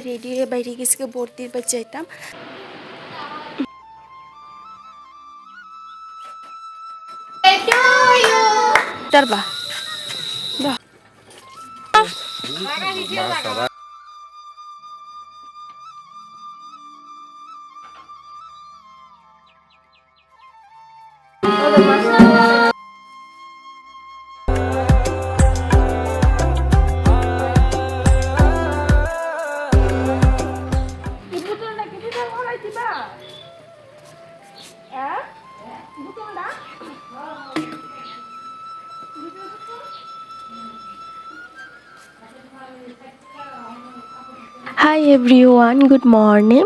Ready হয়ে বাইরে গেছে ভর্তির বা যাইতাম। তারবা হাই এভরিওয়ান, গুড মর্নিং।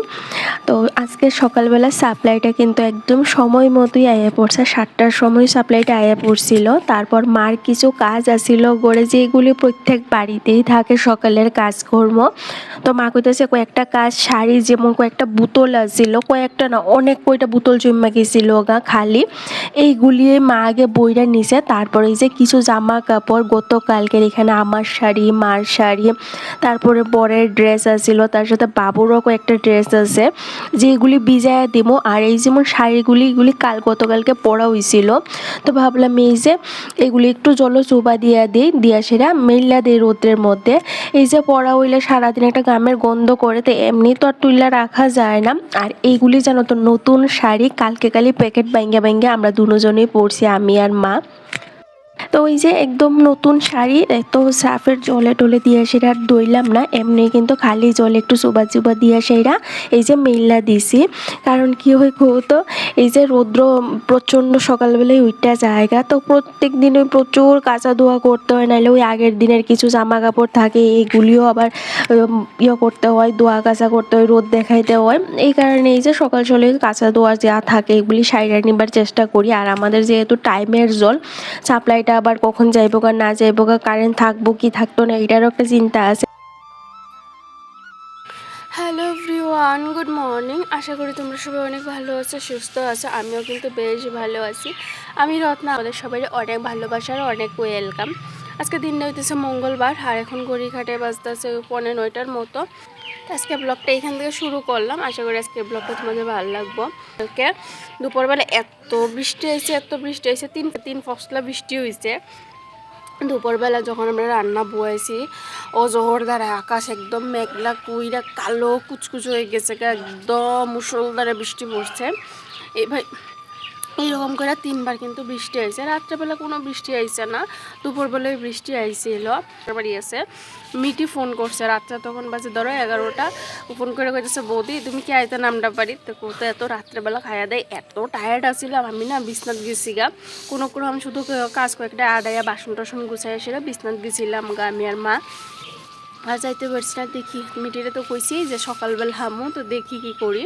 তো আজকে সকালবেলা সাপ্লাইটা কিন্তু একদম সময় মতোই আয়া পড়ছে। 7টার সময় সাপ্লাইটা আয়া পড়ছিল। তারপর মার কিছু কাজ আসিল গড়ে, যেগুলি প্রত্যেক বাড়িতেই থাকে সকালের কাজকর্ম। তো মা কইতেছে কয়েকটা কাজ শাড়ি, যেমন কয়েকটা বোতল আসছিল, কয়েকটা না অনেক কয়টা বোতল জমা গেছিল গা খালি, এইগুলি মা আগে বইরা নিছে। তারপরে এই যে কিছু জামা কাপড় গতকালকের, এখানে আমার শাড়ি, মার শাড়ি, তারপরে বরের ড্রেস আছিল, তার সাথে বাবুরও কয়েকটা ড্রেস আছে যেগুলি ভিজায়া দিব। আর এই যেমন শাড়িগুলি, এগুলি গতকালকে পরা হয়েছিল। তো ভাবলাম এই যে এগুলি একটু জল চোবা দিয়া সেরা মেল্লা দেয় রোদ্রের মধ্যে। এই যে পরা হইলে সারাদিন একটা গামের গন্ধ করে, তো এমনি তো আর তুইলা রাখা যায় না। আর এইগুলি জানো তো নতুন শাড়ি, কালকে প্যাকেট ভাঙ্গা ভাঙ্গা আমরা দুজনেই পরছি, আমি আর মা। তো ওই যে একদম নতুন শাড়ি, তো সার্ফের জলে টলে দিয়ে সেটা আর দইলাম না, এমনি কিন্তু খালি জলে একটু চোবা চোবা দিয়ে সেটা এই যে মেল্লা দিছি। কারণ কি হয় তো এই যে রৌদ্র প্রচণ্ড সকালবেলায় উইটা জায়গা, তো প্রত্যেক দিন ওই প্রচুর কাঁচা ধোয়া করতে হয়, নাহলে ওই আগের দিনের কিছু জামা কাপড় থাকে, এইগুলিও আবার করতে হয়, ধোয়া কাচা করতে হয়, রোদ দেখাইতে হয়। এই কারণে এই যে সকাল সকালে কাঁচা ধোয়া যা থাকে এগুলি সাইডে নিবার চেষ্টা করি। আর আমাদের যেহেতু টাইমের জল, সাপ্লাইটা আবার কখন যাইবো গা না যাইবো গা, কারেন্ট থাকবো কি থাকতো না, এটারও একটা চিন্তা আছে। Hello everyone, good morning. আশা করি তোমরা সবাই অনেক ভালো আছো, সুস্থ আছো। আমিও কিন্তু বেশ ভালো আছি। আমি রত্না, আমাদের সবাই অনেক ভালোবাসার অনেক ওয়েলকাম। আজকে দিনটা হইতেছে মঙ্গলবার, আর এখন ঘড়িঘাটে বাজতেছে 8:45 মতো। আজকে ব্লগটা এখান থেকে শুরু করলাম। আশা করি আজকে ব্লগটা তোমাদের ভালো লাগবো। ওকে, দুপুরবেলা এত বৃষ্টি হয়েছে, এত বৃষ্টি হয়েছে, তিন ফসলা বৃষ্টি হয়েছে। দুপুরবেলা যখন আমরা রান্না বয়েছি, অজহর দ্বারা আকাশ একদম মেঘলা কুইরা কালো কুচকুচো হয়ে গেছে, একদম মুষলধারে বৃষ্টি পড়ছে। এই ভাই এইরকম করে 3বার কিন্তু বৃষ্টি আইছে। রাত্রেবেলা কোনো বৃষ্টি আইছে না, দুপুরবেলায় বৃষ্টি আইছিল। বাড়ি আছে, মিটি ফোন করছে রাত্রে, তখন বাজে ধরো 11টা। ফোন করে কইতেছে বৌদি তুমি কি আইতে নামটা পারি, তো কোথাও এত রাত্রেবেলা খাইয়া দেয়। এত টায়ার্ড আসছিলাম আমি না, বিছনাথ গেছি গা। কোনো আমি শুধু কাজ কয়েকটা আড়াইয়া বাসন টাসন গুছাই আসিরা বিছনাথ গেছিলাম গা আমি আর মা। আর যাইতে পারছি না, দেখি মিটিরে তো কইছি যে সকালবেলা হামু, তো দেখি কি করি।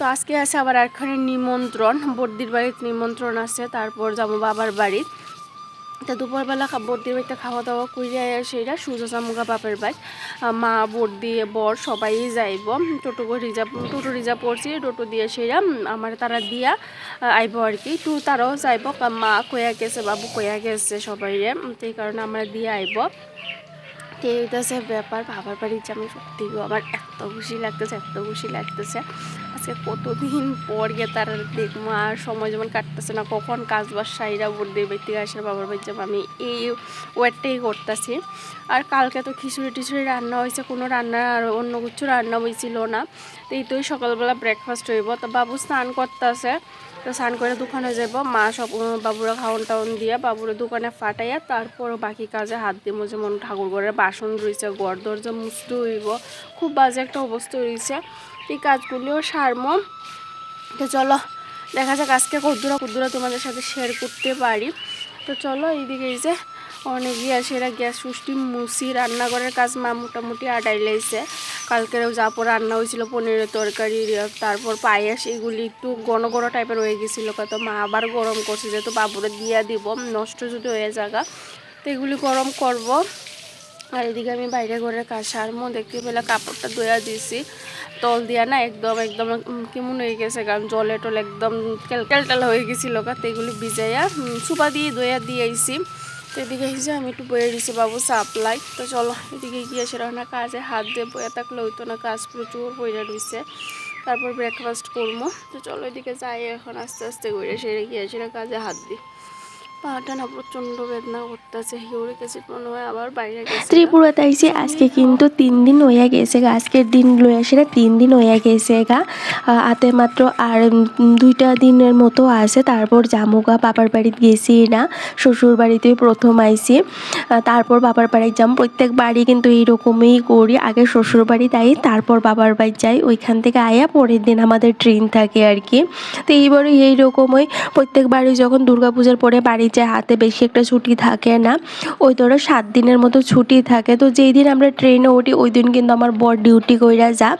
তো আজকে আছে আবার একখানে নিমন্ত্রণ, বর্দির বাড়িতে নিমন্ত্রণ আছে, তারপর যাবো বাবার বাড়ি। তো দুপুরবেলা বর্দির বাড়িতে খাওয়া দাওয়া কইরা সেইরা সুজা চামুগা বাপের বাড়ি। মা বর্দি বর সবাই যাইব। টোটো রিজার্ভ করছি, টোটো দিয়ে সেইরা আমার তারা দিয়া আইব আর কি। তারাও যাইব, মা কইয়া গেছে, বাবু কইয়া গেছে সবাইরে, তো এই কারণে আমরা দিয়ে আইব। এইটাছে ব্যাপার। বাবার বাড়ির যে আমি সত্যি আমার এত খুশি লাগতেছে, এত খুশি লাগতেছে। আজকে কতদিন পর গিয়ে তারা দেখবো, আর সময় যেমন কাটতেছে না, কখন কাজ বাস সাইরা বর্দির বাড়ি থেকে আসে বাবার বাড়ি যাবো, আমি এই ওয়েটটাই করতেছি। আর কালকে তো খিচুড়ি টিচুড়ি রান্না হয়েছে, কোনো রান্না আর অন্য কিছু রান্না হয়েছিল না। তো এই তো সকালবেলা ব্রেকফাস্ট হইব। তো বাবু স্নান করতেছে, তো স্নান করে দোকানে যাব। মা সব বাবুরা খাওয়ান টাউন দিয়া বাবুরা দোকানে ফাটাইয়া তারপর বাকি কাজে হাত দিব। যেমন ঠাকুর ঘরের বাসন রয়েছে, ঘর দরজা মুছতে হইব, খুব বাজে একটা অবস্থা রয়েছে। এই কাজগুলিও সারমো। তো চলো দেখা যাক আজকে কদ্দুরা তোমাদের সাথে শেয়ার করতে পারি। তো চলো এইদিকে এই যে অনেক সেরা গ্যাস সুষ্টি মুছি, রান্নাঘরের কাজ মা মোটামুটি আটাই লাইছে। কালকেরও যা পর রান্না হয়েছিল, পনিরের তরকারি, তারপর পায়েস, এগুলি একটু ঘন ঘন টাইপের হয়ে গেছিলো, কত মা আবার গরম করছে, যেহেতু বাবুরে দিয়া দিব নষ্ট যদি হয়ে যাগা, তো এগুলি গরম করব। আর এদিকে আমি বাইরে ঘরের কাজ সারমো। দেখতে পেলে কাপড়টা ধোয়া দিয়েছি, তল দিয়া না একদম কেমন হয়ে গেছে, কারণ জলে টলে একদম কেলটাল হয়ে গেছিলো গা, তো এগুলি ভিজাইয়া সুপা দিয়ে ধোয়া দিয়ে আইছি। তো এদিকে হিসেবে আমি একটু বয়ে দিছি বাবু সাপ্লাই। তো চলো এদিকে গিয়ে সেটা না কাজে হাত দিয়ে বয়ে থাকলে হইতো না, কাজ প্রচুর বইরা রয়েছে। তারপর ব্রেকফাস্ট করবো। তো চলো এদিকে যাই এখন আস্তে আস্তে করে সেরে গিয়ে সেটা কাজে হাত দিই। পাটা না প্রচণ্ড বেদনা করতেছে, ইউরিক অ্যাসিড মনে হয় আবার বাইরে গেছে। ত্রিপুরাতে আইসি আজকে কিন্তু 3 দিন হইয়া গেছে গা, আজকের দিন লইয়া সেটা 3 দিন হইয়া গেছে গা। হাতে মাত্র আর 2টা দিনের মতো আছে, তারপর জামুগা বাবার বাড়িতে গেছি না, শ্বশুর বাড়িতেই প্রথম আইসি, তারপর বাবার বাড়ি যাম। প্রত্যেক বাড়ি কিন্তু এইরকমই করি, আগে শ্বশুর বাড়ি যাই তারপর বাবার বাড়ি যাই, ওইখান থেকে আয়া পরের দিন আমাদের ট্রেন থাকে আর কি। তো এইবারও এইরকমই প্রত্যেক বাড়ি যখন দুর্গাপূজার পরে বাড়ি যায় হাতে বেশি একটা ছুটি থাকে না, ওই ধরো 7 দিনের মতো ছুটি থাকে। তো যেই দিন আমরা ট্রেনে উঠি ওই দিন কিন্তু আমার বর ডিউটি কইরা যা,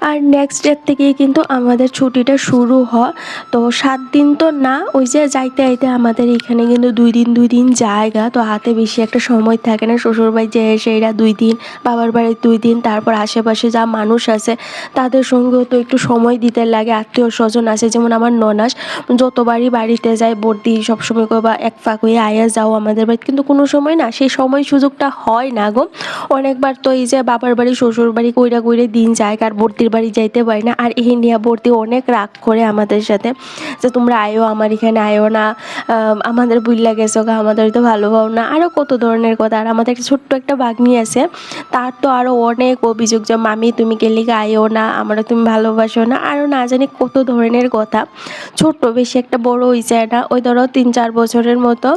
আর নেক্সট ডেট থেকেই কিন্তু আমাদের ছুটিটা শুরু হয়। তো 7 দিন তো না, ওই যে যাইতে আইতে আমাদের এখানে কিন্তু 2 দিন জায়গা, তো হাতে বেশি একটা সময় থাকে না। শ্বশুরবাড়ি যে এসে এরা 2 দিন, বাবার বাড়ির 2 দিন, তারপর আশেপাশে যা মানুষ আছে তাদের সঙ্গেও তো একটু সময় দিতে লাগে। আত্মীয় স্বজন আছে যেমন আমার ননাস, যতবারই বাড়িতে যায় বর্দি সবসময় কই বা এক ফাঁক হয়ে আয়া যাও আমাদের বাড়িতে, কিন্তু কোনো সময় না সেই সময় সুযোগটা হয় না গো। অনেকবার তো এই যে বাবার বাড়ি শ্বশুর বাড়ি কইরা কইরে দিন যায়, আর বর্দির বাড়ি যাইতে পারি না। আর এই নিয়ে বর্দি অনেক রাগ করে আমাদের সাথে যে তোমরা আয়ো আমার এখানে আয়ো না, আমাদের বুইল্লা গেছো গা, আমাদের তো ভালো পাও না, আরও কত ধরনের কথা। আর আমাদের একটা ছোট্ট একটা বাগনি আছে, তার তো আরও অনেক অভিযোগ যে মামি তুমি গেলিগা আয়ো না, আমরা তুমি ভালোবাসো না, আরও না জানি কত ধরনের কথা। ছোট্ট বেশি একটা বড় হয়েছে না, ওই ধরো 3-4 বছরের মতো।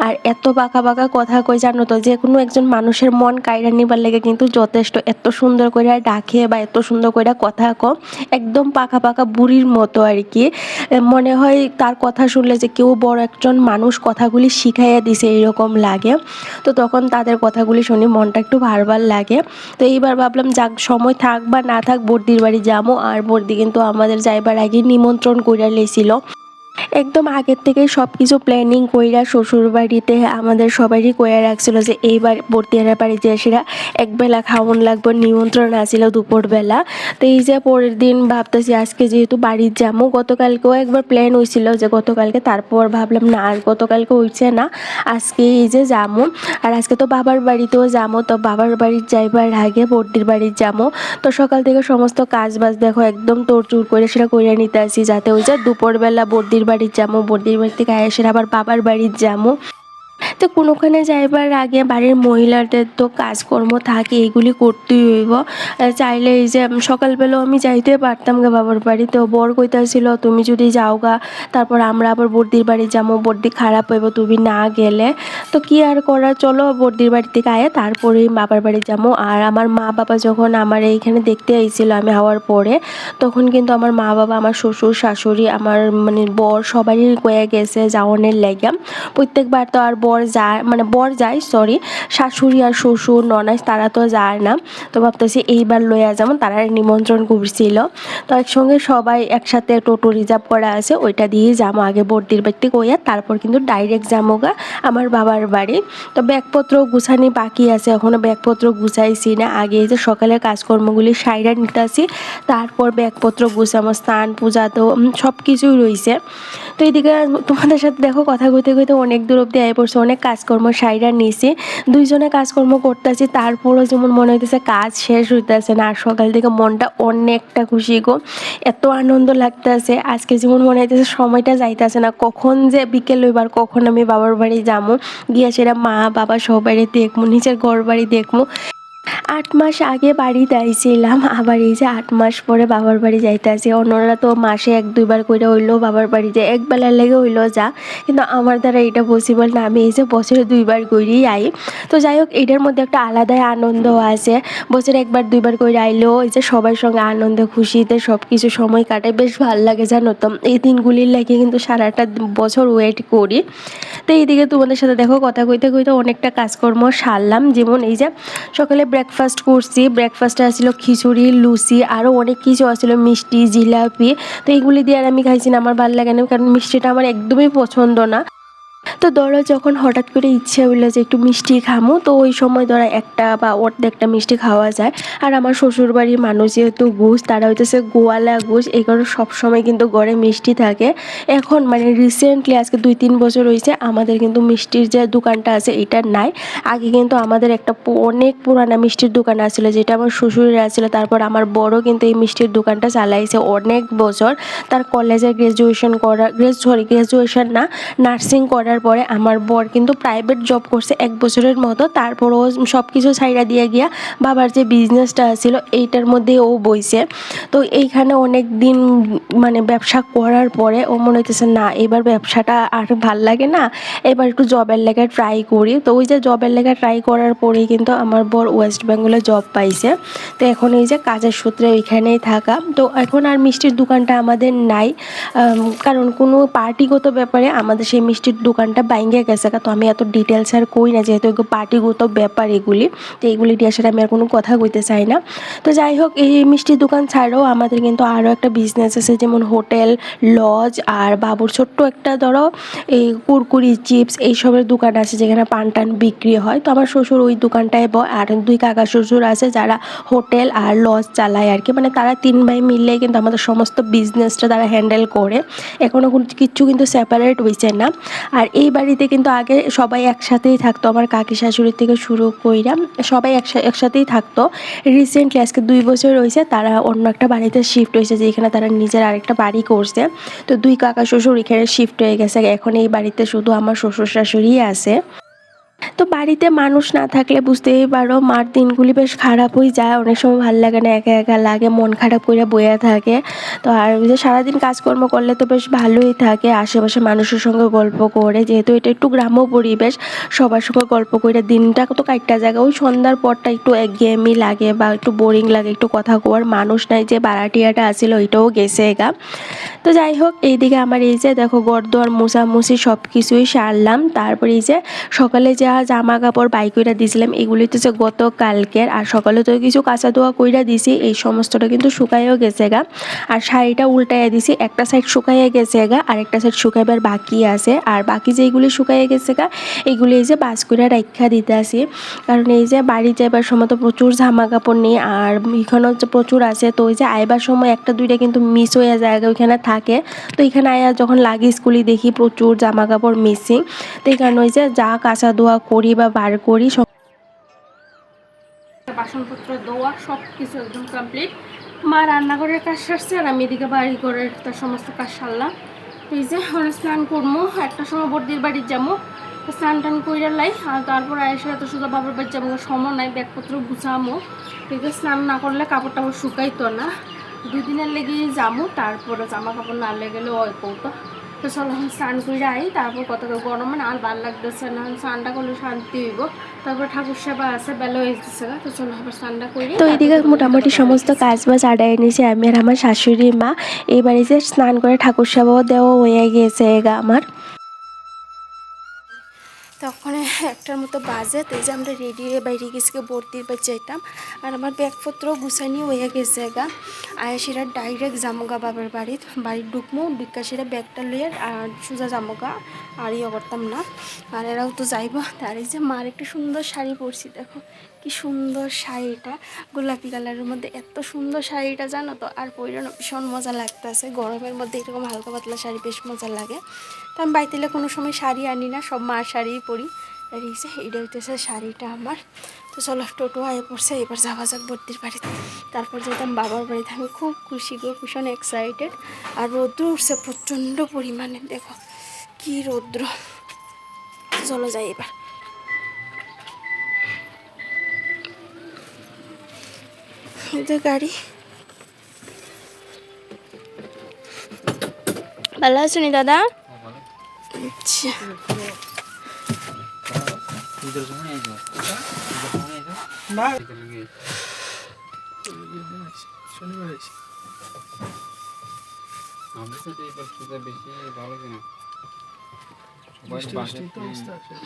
আর এত বাঁকা বাঁকা কথা কই জানো তো, যে কোনো একজন মানুষের মন কাইরা নিবার লেগে কিন্তু যথেষ্ট। এত সুন্দর করে ডাকে বা এত সুন্দর করে কথা কম, একদম পাকা পাকা বুড়ির মতো আর কি। মনে হয় তার কথা শুনলে যে কেউ বড় একজন মানুষ কথাগুলি শিখাইয়া দিছে এরকম লাগে। তো তখন তাদের কথাগুলি শুনি মনটা একটু ভার লাগে। তো এইবার ভাবলাম যাক সময় থাক বা না থাক বর্দির বাড়ি যাবো। আর বর্দি কিন্তু আমাদের যাইবার আগে নিমন্ত্রণ কইরা লেছিল, একদম আগের থেকেই সব কিছু প্ল্যানিং কইরা শ্বশুরবাড়িতে আমাদের সবারই কইয়া রাখছিল যে এইবার বর্তিয়ার বাড়িতে সেরা একবেলা খাওয়ান লাগবে, নিমন্ত্রণ আসছিল দুপুরবেলা। তো এই যে পরের দিন ভাবতেছি আজকে যেহেতু বাড়ির যাবো, গতকালকেও একবার প্ল্যান হয়েছিল যে গতকালকে, তারপর ভাবলাম না আর গতকালকে হইছে না, আজকে এই যে যাবো। আর আজকে তো বাবার বাড়িতেও যাবো, তো বাবার বাড়ি যাইবার আগে বর্দির বাড়ি যাবো। তো সকাল থেকে সমস্ত কাজ বাজ দেখো একদম তোড়জোড় করে সেটা কইরা নিতে আসি, যাতে ওই যে দুপুরবেলা বর্দির বাড়ি যাবো, বর্দির বাড়ি থেকে এসে আবার বাবার বাড়ি যাবো। তো কোনোখানে যাইবার আগে বাড়ির মহিলাদের তো কাজকর্ম থাকে, এগুলি করতেই হইব। চাইলে এই যে সকালবেলাও আমি যাইতে পারতাম গা বাবার বাড়ি, তো বর কইতাছিল তুমি যদি যাও গা তারপর আমরা আবার বর্দির বাড়ি যাবো, বর্দি খারাপ হইব তুমি না গেলে। তো কি আর করা, চলো বর্দির বাড়ি থেকে আয়া তারপরেই বাবার বাড়ি যাবো। আর আমার মা বাবা যখন আমার এইখানে দেখতে আইছিল আমি হওয়ার পরে, তখন কিন্তু আমার মা বাবা, আমার শ্বশুর শাশুড়ি, আমার মানে বর সবারই কয়ে গেছে যাওয়ানের লাইগা। প্রত্যেকবার তো আর বর যায় মানে বর যায় সরি, শাশুড়ি আর শ্বশুর ননাস তারা তো যায় না। তো ভাবতেছি এইবার লইয়া যাবো, তারা নিমন্ত্রণ করছিল। তো একসঙ্গে সবাই একসাথে টোটো রিজার্ভ করা আছে, ওইটা দিয়ে যাবো আগে বর্দির বাড়িতে কইয়া, তারপর কিন্তু ডাইরেক্ট যাবো গা আমার বাবার বাড়ি। তো ব্যাগপত্র গুছানি বাকি আছে, এখনও ব্যাগপত্র গুছাইছি না। আগে এই যে সকালের কাজকর্মগুলি সাইরা নিতেছি, তারপর ব্যাগপত্র গুছামো, স্নান পূজা তো সব কিছুই রয়েছে। তো এইদিকে তোমাদের সাথে দেখো কথা কইতে কইতে অনেক দূর অব্দি আয় পড়ছে, অনেক কাজকর্ম সাইরা নিছি, দুইজনে কাজকর্ম করতেছি, তারপরও যেমন মনে হইতেছে কাজ শেষ হইতেছে না। আর সকাল থেকে মনটা অনেকটা খুশি গো, এত আনন্দ লাগতেছে আজকে, যেমন মনে হইতেছে সময়টা যাইতেছে না, কখন যে বিকেল হইবার, কখন আমি বাবার বাড়ি যাবো, গিয়া সেটা মা বাবা সবাই দেখবো, নিজের ঘর বাড়ি দেখবো। 8 মাস আগে বাড়িতে আইছিলাম, আবার এই যে 8 মাস পরে বাবার বাড়ি যাইতে আসি। অন্যরা তো মাসে 1-2 বার করে হইলেও বাবার বাড়ি যায়, একবেলার লেগে হইলেও যা, কিন্তু আমার দ্বারা এটা পসিবল না, আমি এই যে বছরে 2 বার করেই আই। তো যাই হোক এটার মধ্যে একটা আলাদাই আনন্দ আছে, বছরে 1-2 বার করে আইলেও এই যে সবার সঙ্গে আনন্দ খুশিতে সব কিছু সময় কাটায়, বেশ ভালো লাগে জানো তো। এই দিনগুলির লাগে কিন্তু সারাটা বছর ওয়েট করি। তো এইদিকে তোমাদের সাথে দেখো কথা কইতে কইতে অনেকটা কাজকর্ম সারলাম, যেমন এই যে সকালে ব্রেকফাস্ট করছি, ব্রেকফাস্টে আসছিল খিচুড়ি, লুচি, আরও অনেক কিছু আসছিল, মিষ্টি, জিলাপি। তো এইগুলি দিয়ে আর আমি খাইছি না, আমার ভালো লাগে না, কারণ মিষ্টিটা আমার একদমই পছন্দ না। তো ধরো যখন হঠাৎ করে ইচ্ছে হইলো যে একটু মিষ্টি খামো, তো ওই সময় ধরো একটা বা অর্ধেকটা মিষ্টি খাওয়া যায়। আর আমার শ্বশুরবাড়ির মানুষ যেহেতু ঘুষ, তারা হইতেছে গোয়ালা ঘুষ, এই কারণে সবসময় কিন্তু ঘরে মিষ্টি থাকে। এখন মানে রিসেন্টলি আজকে 2-3 বছর হয়েছে আমাদের কিন্তু মিষ্টির যে দোকানটা আছে এটা নাই। আগে কিন্তু আমাদের একটা অনেক পুরানা মিষ্টির দোকান আছিল, যেটা আমার শ্বশুরের আছিল। তারপর আমার বড় কিন্তু এই মিষ্টির দোকানটা চালাইছে অনেক বছর। তার কলেজে গ্রাজুয়েশন না, নার্সিং করার পরে আমার বর কিন্তু প্রাইভেট জব করছে 1 বছরের মতো। তারপর ও সব কিছু ছাইড়া দিয়ে গিয়া বাবার যে বিজনেসটা ছিল এইটার মধ্যে ও বইছে। তো এইখানে অনেক দিন মানে ব্যবসা করার পরে ও মনে হইতেছে না এবার ব্যবসাটা আর ভাল লাগে না, এবার একটু জবের লেগে ট্রাই করি। তো ওই যে জবের লেগে ট্রাই করার পরেই কিন্তু আমার বর ওয়েস্ট বেঙ্গলে জব পাইছে। তো এখন এই যে কাজের সূত্রে ওইখানেই থাকা। তো এখন আর মিষ্টির দোকানটা আমাদের নাই, কারণ কোনো পার্টিগত ব্যাপারে আমাদের সেই মিষ্টির দোকানটা বাইঙ্গে গেছে। তো আমি এত ডিটেলস আর কই না, যেহেতু এগুলো পার্টিগত ব্যাপার এগুলি, তো এইগুলি দিয়ে আসলে আমি আর কোনো কথা কইতে চাই না। তো যাই হোক, এই মিষ্টির দোকান ছাড়াও আমাদের কিন্তু আরও একটা বিজনেস আছে, যেমন হোটেল, লজ আর বাবুর ছোট্ট একটা ধরো এই কুরকুরি, চিপস এইসবের দোকান আছে যেখানে পান টান বিক্রি হয়। তো আমার শ্বশুর ওই দোকানটায় বয়, আর 2 কাকা শ্বশুর আছে যারা হোটেল আর লজ চালায় আর কি। মানে তারা 3 ভাই মিললে কিন্তু আমাদের সমস্ত বিজনেসটা তারা হ্যান্ডেল করে। এখনও কিচ্ছু কিন্তু সেপারেট হয়েছে না। আর এই বাড়িতে কিন্তু আগে সবাই একসাথেই থাকতো, আমার কাকি শাশুড়ি থেকে শুরু কইরা সবাই একসাথেই থাকতো। রিসেন্টলি আজকে 2 বছর হয়েছে তারা অন্য একটা বাড়িতে শিফট হয়েছে, যেখানে তারা নিজের আরেকটা বাড়ি করছে। তো 2 কাকা শ্বশুর এখানে শিফট হয়ে গেছে, এখন এই বাড়িতে শুধু আমার শ্বশুর শাশুড়িই আছে। তো বাড়িতে মানুষ না থাকলে বুঝতেই পারো মার দিনগুলি বেশ খারাপ হয়ে যায়, অনেক সময় ভালো লাগে না, একা একা লাগে, মন খারাপ করে বইয়া থাকে। তো আর ওই যে সারাদিন কাজকর্ম করলে তো বেশ ভালোই থাকে, আশেপাশে মানুষের সঙ্গে গল্প করে, যেহেতু এটা একটু গ্রাম্য পরিবেশ, সবার সঙ্গে গল্প করে দিনটা তো কাটটা জায়গা। ওই সন্ধ্যার পরটা একটু একঘেয়েমি লাগে বা একটু বোরিং লাগে, একটু কথা কোয়ার মানুষ নাই, যে বারাটিয়াটা আসছিল ওইটাও গেছে এগা। তো যাই হোক, এইদিকে আমার এই যে দেখো ঘরদোয়ার মোছামুছি সব কিছুই সারলাম। তারপরে এই যে সকালে যা জামা কাপড় বাই কইরা দিছিলাম এগুলি তো যে গতকালকের, আর সকালে তো কিছু কাঁচা ধোয়া কইরা দিছি, এই সমস্তটা কিন্তু শুকাইও গেছে গা। আর শাড়িটা উল্টাইয়া দিছি, একটা সাইড শুকাইয়া গেছে গা আর একটা সাইড শুকাইবার বাকি আছে। আর বাকি যেগুলি শুকাইয়া গেছে গা এইগুলি এই যে বাস করে রাখা দিতে আসি, কারণ এই যে বাড়ি যাইবার সময় তো প্রচুর জামা কাপড় নেই, আর এখানেও হচ্ছে প্রচুর আছে। তো ওই যে আইবার সময় একটা দুইটা কিন্তু মিস হয়ে যায় ওইখানে থাকে। তো এখানে আয়া যখন লাগি স্কুলে দেখি প্রচুর জামা কাপড় মিসিং। তো এই কারণে ওই যে যা কাঁচা ধোয়া করি বা বার করি সব বাসনপত্র ধোয়া সব কিছু একদম কমপ্লিট। মা রান্নাঘরের কাজ সারছে আর আমি এদিকে বাড়ি ঘরের তার সমস্ত কাজ সারলাম। এই যে আমরা স্নান করবো, একটা সময় বর্দির বাড়ির যাবো, স্নান টান কইরা লাই। আর তারপর আয়েসে এত শুধু বাবার বাড়ি যাবো, সময় নাই, ব্যাগপত্র গুছামো। ঠিক আছে, স্নান না করলে কাপড় টাপড় শুকাইতো না, 2 দিনের লেগে যাবো। তারপরে জামা কাপড় না লেগেলে ওই কৌতো। তো চলো এখন স্নান করে আই, তারপর কত গরমে না আর ভালো লাগতেছে না, স্নানটা করলে শান্তি হইব। তারপর ঠাকুর সেবা আছে, বেলা হয়ে যেতেছে। তো চলো আবার স্নানটা করি। তো এইদিকে মোটামুটি সমস্ত কাজ বাজ আদায় নিয়েছি আমি আর আমার শাশুড়ি মা। এবারে যে স্নান করে ঠাকুর সেবাও দেওয়া হয়ে গেছে গা আমার। তখন 1টার মতো বাজে। তো এই যে আমরা রেডি হয়ে বাইরে গেছি বর্তির বাড়ি যাইতাম, আর আমার ব্যাগপত্র গুছানি হয়ে গেছে গা। আয়াসিরা ডাইরেক্ট জামুগা বাবার বাড়ি ঢুকমো, বিকাশিরা ব্যাগটা লইয়া আর সোজা জামুগা, আর ইয়ে করতাম না। আর এরাও তো যাইব। তার এই যে মার একটা সুন্দর শাড়ি পরছি, দেখো কি সুন্দর শাড়িটা, গোলাপি কালারের মধ্যে। এত সুন্দর শাড়িটা জানো তো, আর পরনো ভীষণ মজা লাগতেছে। গরমের মধ্যে এরকম হালকা পাতলা শাড়ি বেশ মজা লাগে। তো আমি বাইতেলে কোনো সময় শাড়ি আনি না, সব মার শাড়িই পরি। আর এই যে এইটা হইতেছে শাড়িটা আমার। তো চলো টোটো আয়ে পড়ছে, এবার যাওয়া যাক বর্দির বাড়িতে, তারপর যেতাম বাবার বাড়িতে। আমি খুব খুশি গো, ভীষণ এক্সাইটেড। আর রৌদ্র উঠছে প্রচণ্ড পরিমাণে, দেখো কি রৌদ্র। চলো যাই এবার। এই যে গাড়ি, ভালো আছো নি দাদা? আচ্ছা,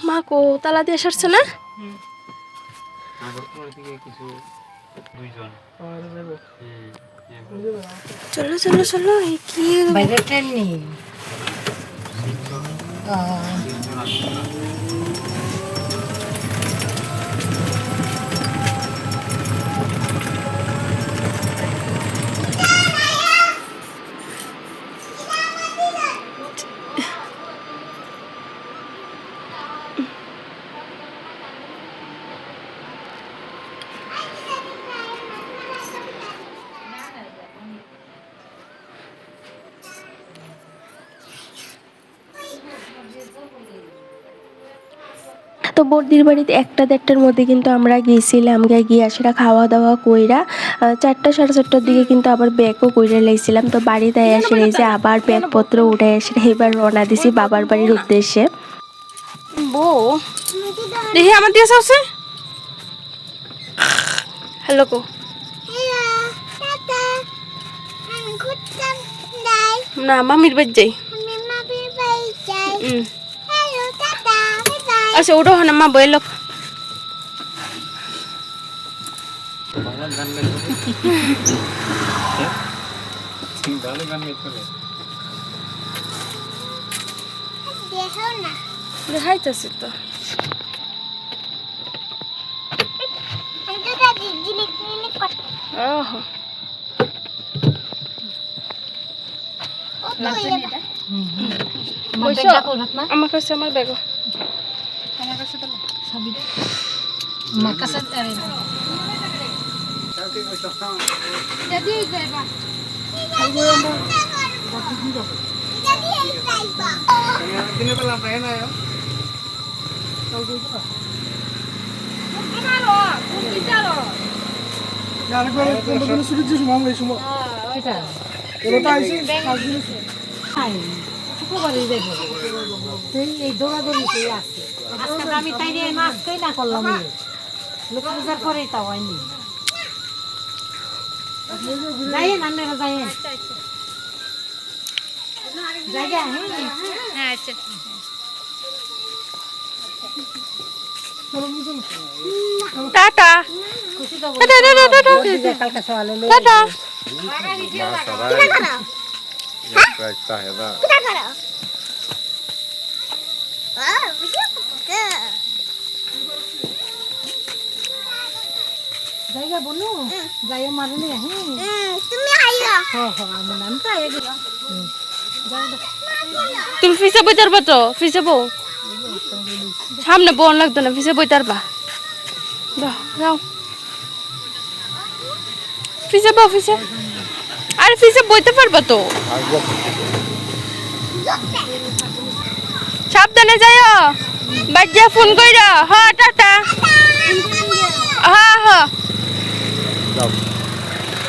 মা কো তালা দিয়ে সারছে না? চলো চলো চলো, এই কি বাইরে ট্রেন নেই। তো বর্দির বাড়িতে 1টা-1:30টার মধ্যে কিন্তু আমরা গেছিলাম, গিয়ে সেটা খাওয়া দাওয়া কইরা 4টা 4:30টার দিকে কিন্তু আবার ব্যাগও কইরা লাইছিলাম। তো বাড়িতে এসে রয়েছে আবার ব্যাগপত্র উঠে এসে এবার রওনা দিছি বাবার বাড়ির উদ্দেশ্যে। বউ দেখি আমার দিয়ে আছে হ্যালো কো না মামির বাড়ি যাই। আচ্ছা ওটা হয় না মা বই লোক দেখাইতেছি তো ওহো আমার কাছে আমার ব্যাগ আমি তাই মাছটাই না করলাম লক্ষ্মী পূজার পরেই তাও হয়নি যাই নান্নারা যাই জায়গা হ্যাঁ আচ্ছা টাটা কালকে সকালে টাটা জায়গা বনু যাই মারনে হ্যাঁ তুমি আইয়া আমি নাম তো এগুলো তুমি ফিসে বই তারবা তো ফিসে বউ সামনে বোন লাগতো না ফিসে বই তারবা যাও ফিসে বউ ফিসে আরে ফিসে বইতে পারবা তো সাবধানে যাইও বাজ্যা ফোন কইরা হ্যাঁ টাটা হ্যাঁ হ্যাঁ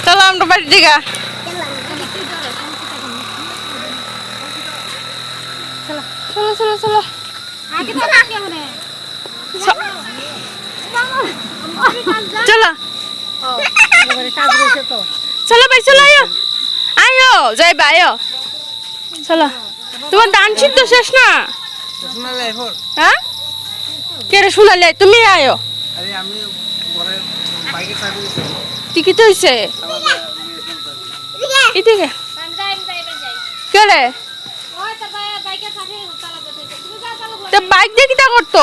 চলো আমরা বাড়ির দিকে চলো চলো চলো আগে তো আগে মনে চলো কাজ রয়েছে তো চলো ভাই চলো আয়ো আয়ো যাই বা আয়ো চলো তোমার দান সিদ্ধ শেষ না হ্যাঁ কে রে শোনালে তুমি আয়ো টিকিট হইছে এদিকে কে রে তা বাইক দিয়ে কিটা করতো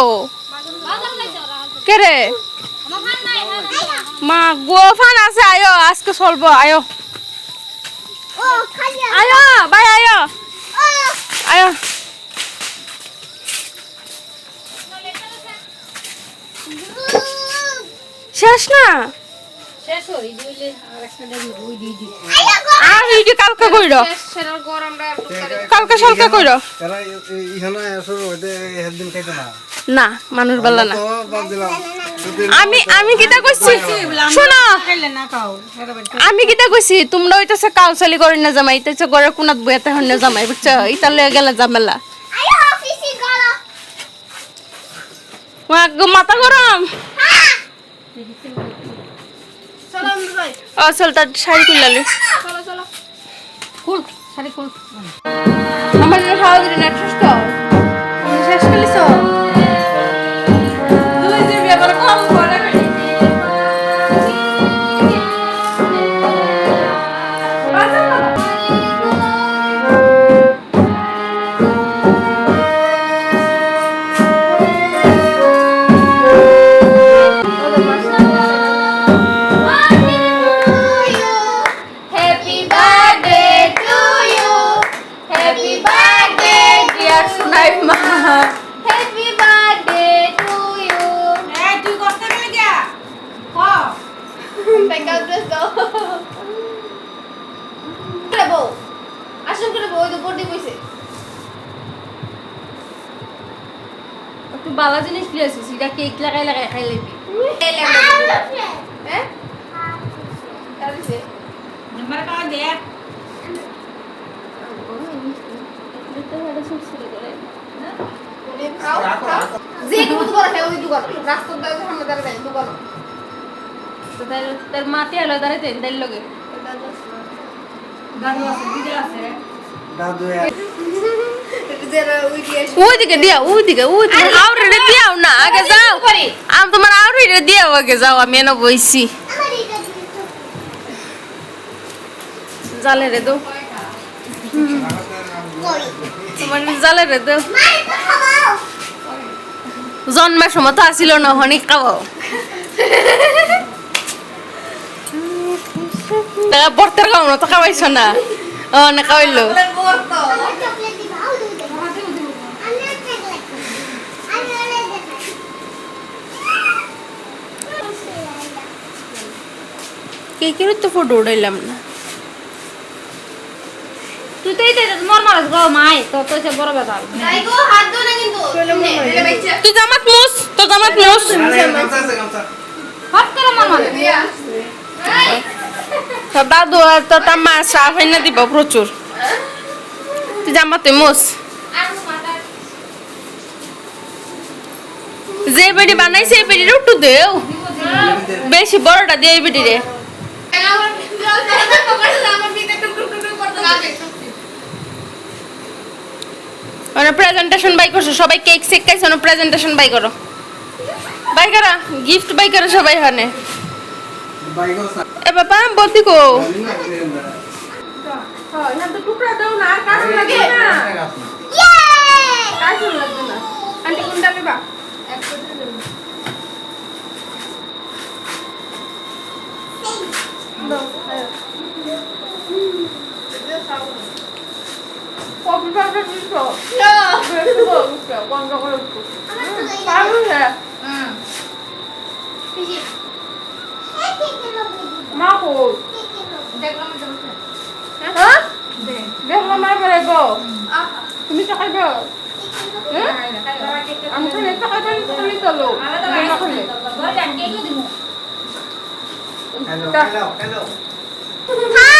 কে রে মা গোফান আছে আয়ো আজকে চলবো আয়ো আয়ো ভাই আয়ো আয়ো শেষ না শেষ হই দিলে আর একটা ওই দি দি আর এইটা কালকে কইরো কালকে সলকা কইরো এরা ইহানা আসলে ওইটা একদিন খাইতে না না মানুষ বেলা না তো বাদ দিলাম আমি কিটা কইছি শোনো খাইলে না খাও আমি কিটা কইছি তোমরা হইতাছে কাউসালি করে না জামাই হইতাছে ঘরে কোনাত বইতে হন না জামাই বুঝছো ইতা লয়ে গেলে ঝামেলা আইয়া অফিসে গলা মাথা গরম চলো আমরা যাই ও চল তার শাড়ি তুললালি চলো চলো খুল শাড়ি খুল আমার খাওয়া দিলি না সুস্থ শেষ করিস দুই যে ব্যাপার কম করে একটু ভালো জিনিস দিয়েছিস এটা কেক লাগাই লাগাই খাই লাগবি হ্যাঁ নাম্বার কাজ দে তার মাতে আলো দাঁড়াইতে তাই লগে দাদু আছে দিদি আছে দাদু ওইদিকে আউরে দিয়াও না আগে যাও আমি তোমার আউরে দিয়াও আগে যাও আমি এনে বইছি জালে রে দো তোমার জালে রে দো জন্মের সময় তো আসিল না অনেক খাওয়াও বর্তার খাওয়ানো তো খাওয়াইছ না ও না খাওয়াইলো কেকের তো ফটো উঠাইলাম না তুই তো এইটা মর মারস গো মাই তো তো সে বড় ব্যাপার তুই জামাত মুস তো জামাত মুস হট করে মর মার তো দাদু আর তো টাম্মা সাফ এনে দিব প্রচুর তুই জামাতে মুস যে বেডি বানাইছে এই বেডির একটু দেও বেশি বড়টা দিয়ে এই বেডি রে মানে প্রেজেন্টেশন বাই করছো সবাই কেক সেক খাইছো না প্রেজেন্টেশন বাই করো বাই করা গিফট বাই করো সবাই হানে এ বাবা বলতি কো হ্যাঁ তো টুকরা দাও না আর কাজ লাগে না কাজ লাগে না আন্টি কোনটা নেবা কফি পাউডার দিছো না বেশি বলছো বন্ধ করে দিছো পারো না মা কো হ্যাঁ দেখো মা বলে গো তুমি তো খাইবে আমি তো নেতা খাইবে তুমি চলো না খাইলে হ্যালো হ্যালো হ্যালো Hi!